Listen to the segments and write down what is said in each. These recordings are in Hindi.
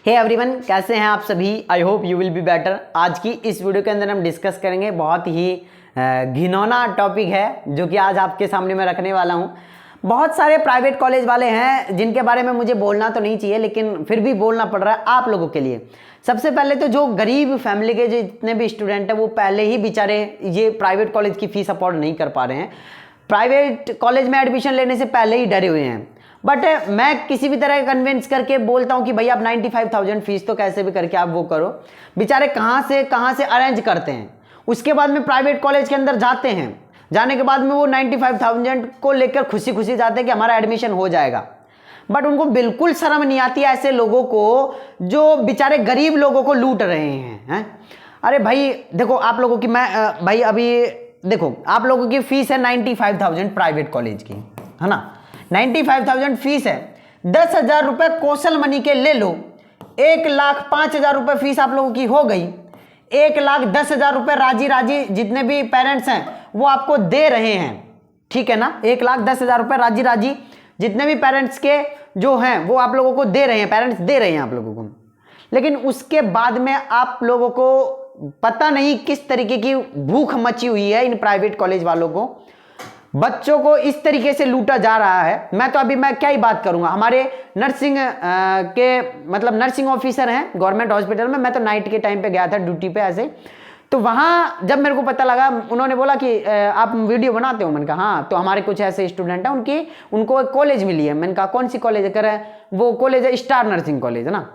हे एवरीवन, कैसे हैं आप सभी। I hope you will be better. आज की इस वीडियो के अंदर हम डिस्कस करेंगे बहुत ही घिनौना टॉपिक है जो कि आज आपके सामने मैं रखने वाला हूं। बहुत सारे प्राइवेट कॉलेज वाले हैं जिनके बारे में मुझे बोलना तो नहीं चाहिए, लेकिन फिर भी बोलना पड़ रहा है आप लोगों के लिए। सबसे पहले तो जो गरीब फैमिली के जितने भी स्टूडेंट हैं वो पहले ही बेचारे ये प्राइवेट कॉलेज की फीस अफोर्ड नहीं कर पा रहे हैं, प्राइवेट कॉलेज में एडमिशन लेने से पहले ही डरे हुए हैं। बट मैं किसी भी तरह कन्विंस करके बोलता हूं कि भैया आप 95,000 फीस तो कैसे भी करके आप वो करो। बेचारे कहां से अरेंज करते हैं, उसके बाद में प्राइवेट कॉलेज के अंदर जाते हैं। जाने के बाद में वो 95,000 को लेकर खुशी खुशी जाते हैं कि हमारा एडमिशन हो जाएगा। बट उनको बिल्कुल शर्म नहीं आती ऐसे लोगों को जो बेचारे गरीब लोगों को लूट रहे हैं। अरे भाई देखो, आप लोगों की भाई अभी देखो, आप लोगों की फीस है 95,000 प्राइवेट कॉलेज की, है ना। 95,000 फीस है। 10,000 रुपए कौशल मनी के ले लो, 1,05,000 रुपए फीस आप लोगों की हो गई। 1,10,000 रुपए राजी जितने भी पेरेंट्स हैं वो आपको दे रहे हैं, ठीक है ना। 1,10,000 रुपए राजी जितने भी पेरेंट्स के जो हैं वो आप लोगों को दे रहे हैं, पेरेंट्स दे रहे हैं आप लोगों को। लेकिन उसके बाद में आप लोगों को पता नहीं किस तरीके की भूख मची हुई है इन प्राइवेट कॉलेज वालों को। बच्चों को इस तरीके से लूटा जा रहा है। मैं क्या ही बात करूंगा। हमारे नर्सिंग के मतलब नर्सिंग ऑफिसर हैं गवर्नमेंट हॉस्पिटल में। मैं तो नाइट के टाइम पे गया था ड्यूटी पे ऐसे, तो वहां जब मेरे को पता लगा, उन्होंने बोला कि आप वीडियो बनाते हो। मैंने कहा हाँ। तो हमारे कुछ ऐसे स्टूडेंट हैं उनको एक कॉलेज मिली है। मैंने कहा कौन सी कॉलेज है? वो कॉलेज है स्टार नर्सिंग कॉलेज, है ना।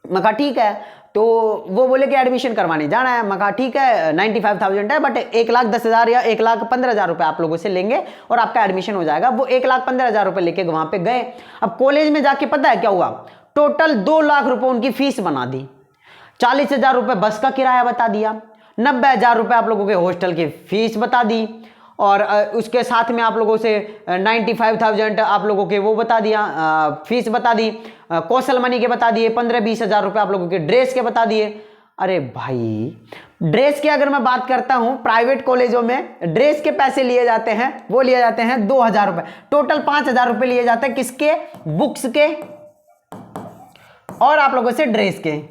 मैं कहा ठीक है। तो वो बोले कि एडमिशन करवाने जाना है। मैं कहा ठीक है, 95,000 है, बट 1,10,000 या 1,15,000 रुपए आप लोगों से लेंगे और आपका एडमिशन हो जाएगा। वो 1,15,000 रुपए लेके वहां पे गए। अब कॉलेज में जाके पता है क्या हुआ? टोटल 2 लाख रुपए उनकी फीस बना दी। 40,000 रुपए बस का किराया बता दिया, 90,000 रुपए आप लोगों के हॉस्टल की फीस बता दी, और उसके साथ में आप लोगों से 95,000 आप लोगों के वो बता दिया, फीस बता दी, कौशल मनी के बता दिए, 15-20,000 रुपए आप लोगों के ड्रेस के बता दिए। अरे भाई, ड्रेस की अगर मैं बात करता हूं, प्राइवेट कॉलेजों में ड्रेस के पैसे लिए जाते हैं, वो लिए जाते हैं 2,000 रुपए। टोटल 5,000 रुपए लिए जाते हैं किसके? बुक्स के और आप लोगों से ड्रेस के।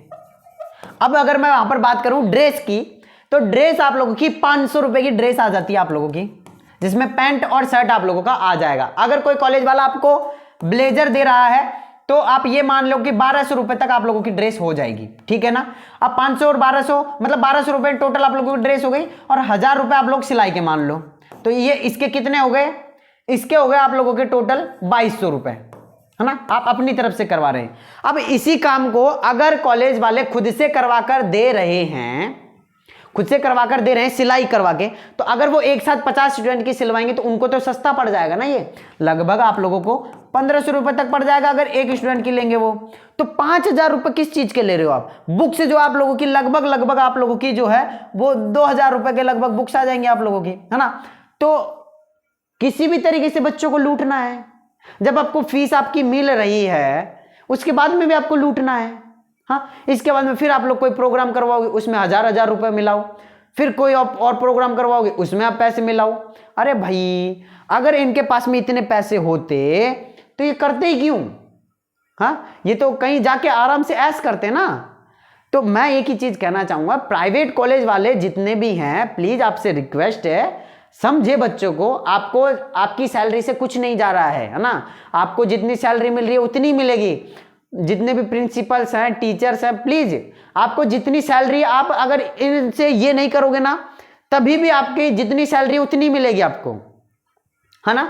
अब अगर मैं वहां पर बात करूं ड्रेस की, तो ड्रेस आप लोगों की 500 रुपए की ड्रेस आ जाती है आप लोगों की, जिसमें पैंट और शर्ट आप लोगों का आ जाएगा। अगर कोई कॉलेज वाला आपको ब्लेजर दे रहा है तो आप ये मान लो कि 1,200 रुपए तक आप लोगों की ड्रेस हो जाएगी, ठीक है ना। अब 500 और 1,200 मतलब 1,200 रुपए टोटल आप लोगों की ड्रेस हो गई, और 1,000 रुपए आप लोग सिलाई के मान लो। तो ये इसके कितने हो गए? इसके हो गए आप लोगों के टोटल 2,200 रुपए, है ना। आप अपनी तरफ से करवा रहे हैं। अब इसी काम को अगर कॉलेज वाले खुद से करवा कर दे रहे हैं, सिलाई करवा के, तो अगर वो एक साथ 50 स्टूडेंट की सिलवाएंगे तो उनको तो सस्ता पड़ जाएगा ना। ये लगभग आप लोगों को 1,500 रुपए तक पड़ जाएगा अगर एक स्टूडेंट की लेंगे वो। तो 5,000 रुपए किस चीज के ले रहे हो आप? बुक्स जो आप लोगों की लगभग आप लोगों की जो है वो 2,000 रुपए के लगभग बुक्स आ जाएंगे आप लोगों की, है ना। तो किसी भी तरीके से बच्चों को लूटना है। जब आपको फीस आपकी मिल रही है उसके बाद में भी आपको लूटना है। हाँ, इसके बाद में फिर आप लोग कोई प्रोग्राम करवाओगे उसमें 1,000 रुपए मिलाओ, फिर कोई और प्रोग्राम करवाओगे उसमें आप पैसे मिलाओ। अरे भाई, अगर इनके पास में इतने पैसे होते तो ये करते ही क्यों? हाँ, ये तो कहीं जाके आराम से ऐश करते ना। तो मैं एक ही चीज कहना चाहूंगा, प्राइवेट कॉलेज वाले जितने भी हैं, प्लीज आपसे रिक्वेस्ट है, समझे बच्चों को। आपको आपकी सैलरी से कुछ नहीं जा रहा है ना। आपको जितनी सैलरी मिल रही है उतनी मिलेगी। जितने भी प्रिंसिपल्स हैं, टीचर्स हैं, प्लीज आपको जितनी सैलरी, आप अगर इनसे ये नहीं करोगे ना, तभी भी आपकी जितनी सैलरी उतनी मिलेगी आपको, है ना।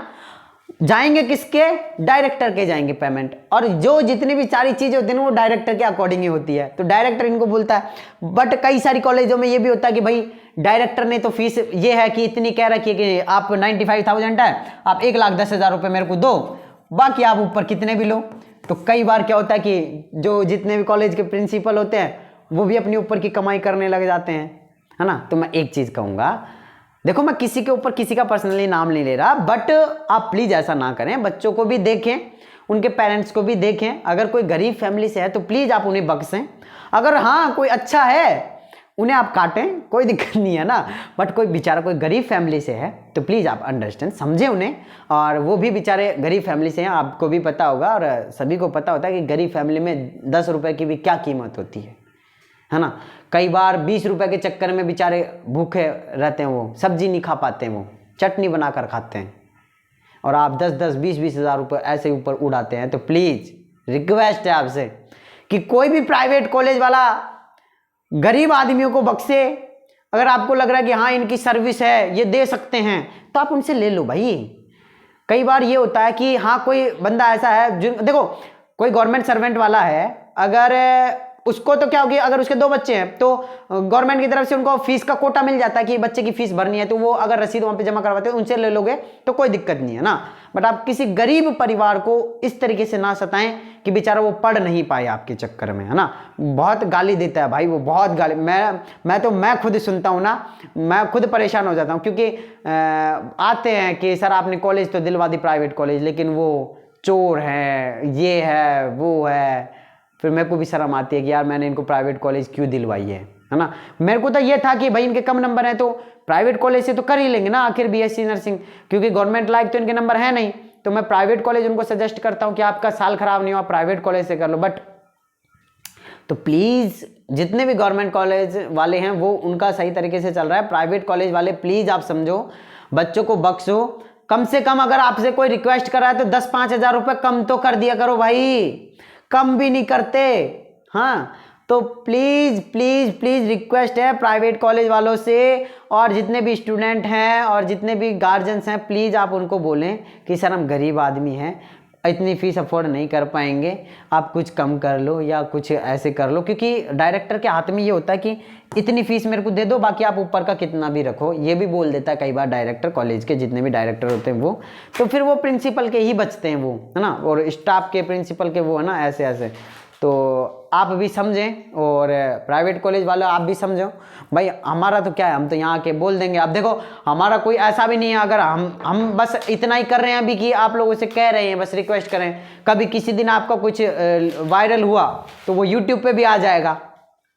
जाएंगे किसके? डायरेक्टर के जाएंगे पेमेंट, और जो जितनी भी सारी चीजें होती है वो डायरेक्टर के अकॉर्डिंग ही होती है। तो डायरेक्टर इनको बोलता है। बट कई सारी कॉलेजों में ये भी होता है कि भाई डायरेक्टर ने तो फीस ये है कि इतनी कह रखी है कि आप 95,000 है, आप 1,10,000 रुपए मेरे को दो, बाकी आप ऊपर कितने भी लो। तो कई बार क्या होता है कि जो जितने भी कॉलेज के प्रिंसिपल होते हैं वो भी अपने ऊपर की कमाई करने लग जाते हैं, है ना। तो मैं एक चीज कहूंगा, देखो मैं किसी के ऊपर किसी का पर्सनली नाम नहीं ले रहा, बट आप प्लीज ऐसा ना करें। बच्चों को भी देखें, उनके पेरेंट्स को भी देखें। अगर कोई गरीब फैमिली से है तो प्लीज आप उन्हें बख्शें। अगर हाँ कोई अच्छा है, उन्हें आप काटें, कोई दिक्कत नहीं है ना। बट कोई बेचारा कोई गरीब फैमिली से है तो प्लीज़ आप अंडरस्टैंड, समझें उन्हें। और वो भी बेचारे गरीब फैमिली से हैं, आपको भी पता होगा और सभी को पता होता है कि गरीब फैमिली में 10 रुपये की भी क्या कीमत होती है ना। कई बार 20 रुपये के चक्कर में बेचारे भूखे रहते हैं, वो सब्जी नहीं खा पाते हैं, वो चटनी बना कर खाते हैं, और आप 10-10, 20-20 हज़ार रुपये ऐसे ऊपर उड़ाते हैं। तो प्लीज़ रिक्वेस्ट है आपसे कि कोई भी प्राइवेट कॉलेज वाला गरीब आदमियों को बख्शे। अगर आपको लग रहा है कि हाँ इनकी सर्विस है, ये दे सकते हैं, तो आप उनसे ले लो भाई। कई बार ये होता है कि हाँ कोई बंदा ऐसा है जो, देखो कोई गवर्नमेंट सर्वेंट वाला है, अगर उसको तो क्या होगी, अगर उसके 2 बच्चे हैं तो गवर्नमेंट की तरफ से उनको फीस का कोटा मिल जाता है कि बच्चे की फीस भरनी है, तो वो अगर रसीद वहाँ पे जमा करवाते हैं उनसे ले लोगे तो कोई दिक्कत नहीं है ना। बट आप किसी गरीब परिवार को इस तरीके से ना सताएं कि बेचारा वो पढ़ नहीं पाए आपके चक्कर में, है ना। बहुत गाली देता है भाई वो, बहुत गाली। मैं खुद सुनता हूँ ना, मैं खुद परेशान हो जाता हूँ, क्योंकि आते हैं कि सर आपने कॉलेज तो दिलवा दी प्राइवेट कॉलेज, लेकिन वो चोर है, ये है, वो है। फिर मेरे को भी शर्म आती है कि यार मैंने इनको प्राइवेट कॉलेज क्यों दिलवाई है ना। मेरे को तो ये था कि भाई इनके कम नंबर हैं तो प्राइवेट कॉलेज से तो कर ही लेंगे ना आखिर बीएससी नर्सिंग, क्योंकि गवर्नमेंट लायक तो इनके नंबर है नहीं। तो मैं प्राइवेट कॉलेज उनको सजेस्ट करता हूँ कि आपका साल खराब नहीं हो, आप प्राइवेट कॉलेज से कर लो। बट तो प्लीज़ जितने भी गवर्नमेंट कॉलेज वाले हैं वो उनका सही तरीके से चल रहा है। प्राइवेट कॉलेज वाले प्लीज़ आप समझो, बच्चों को बख्शो। कम से कम अगर आपसे कोई रिक्वेस्ट कर रहा है तो 10-5 हज़ार रुपये कम तो कर दिया करो भाई, कम भी नहीं करते। हाँ तो प्लीज़ प्लीज़ प्लीज़ रिक्वेस्ट है प्राइवेट कॉलेज वालों से, और जितने भी स्टूडेंट हैं और जितने भी गार्जियंस हैं, प्लीज़ आप उनको बोलें कि सर हम गरीब आदमी हैं, इतनी फ़ीस अफोर्ड नहीं कर पाएंगे, आप कुछ कम कर लो या कुछ ऐसे कर लो। क्योंकि डायरेक्टर के हाथ में ये होता है कि इतनी फ़ीस मेरे को दे दो, बाकी आप ऊपर का कितना भी रखो, ये भी बोल देता है कई बार डायरेक्टर, कॉलेज के जितने भी डायरेक्टर होते हैं वो। तो फिर वो प्रिंसिपल के ही बचते हैं वो, है ना, और स्टाफ के प्रिंसिपल के वो, है ना, ऐसे ऐसे। तो आप भी समझें और प्राइवेट कॉलेज वाले आप भी समझो भाई। हमारा तो क्या है, हम तो यहाँ के बोल देंगे। अब देखो हमारा कोई ऐसा भी नहीं है, अगर हम बस इतना ही कर रहे हैं अभी कि आप लोगों से कह रहे हैं, बस रिक्वेस्ट करें। कभी किसी दिन आपका कुछ वायरल हुआ तो वो यूट्यूब पे भी आ जाएगा,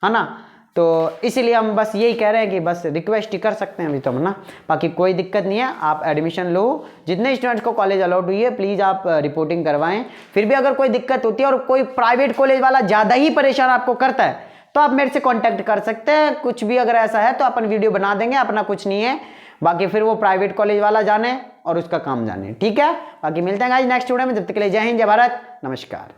है ना। तो इसीलिए हम बस यही कह रहे हैं कि बस रिक्वेस्ट ही कर सकते हैं अभी तो हम ना, बाकी कोई दिक्कत नहीं है। आप एडमिशन लो, जितने स्टूडेंट्स को कॉलेज अलाउड हुई है प्लीज़ आप रिपोर्टिंग करवाएं। फिर भी अगर कोई दिक्कत होती है और कोई प्राइवेट कॉलेज वाला ज़्यादा ही परेशान आपको करता है तो आप मेरे से कॉन्टैक्ट कर सकते हैं। कुछ भी अगर ऐसा है तो अपन वीडियो बना देंगे, अपना कुछ नहीं है। बाकी फिर वो प्राइवेट कॉलेज वाला जाने और उसका काम जाने, ठीक है। बाकी मिलते हैं गाइस नेक्स्ट वीडियो में, जब तक के लिए जय हिंद, जय भारत, नमस्कार।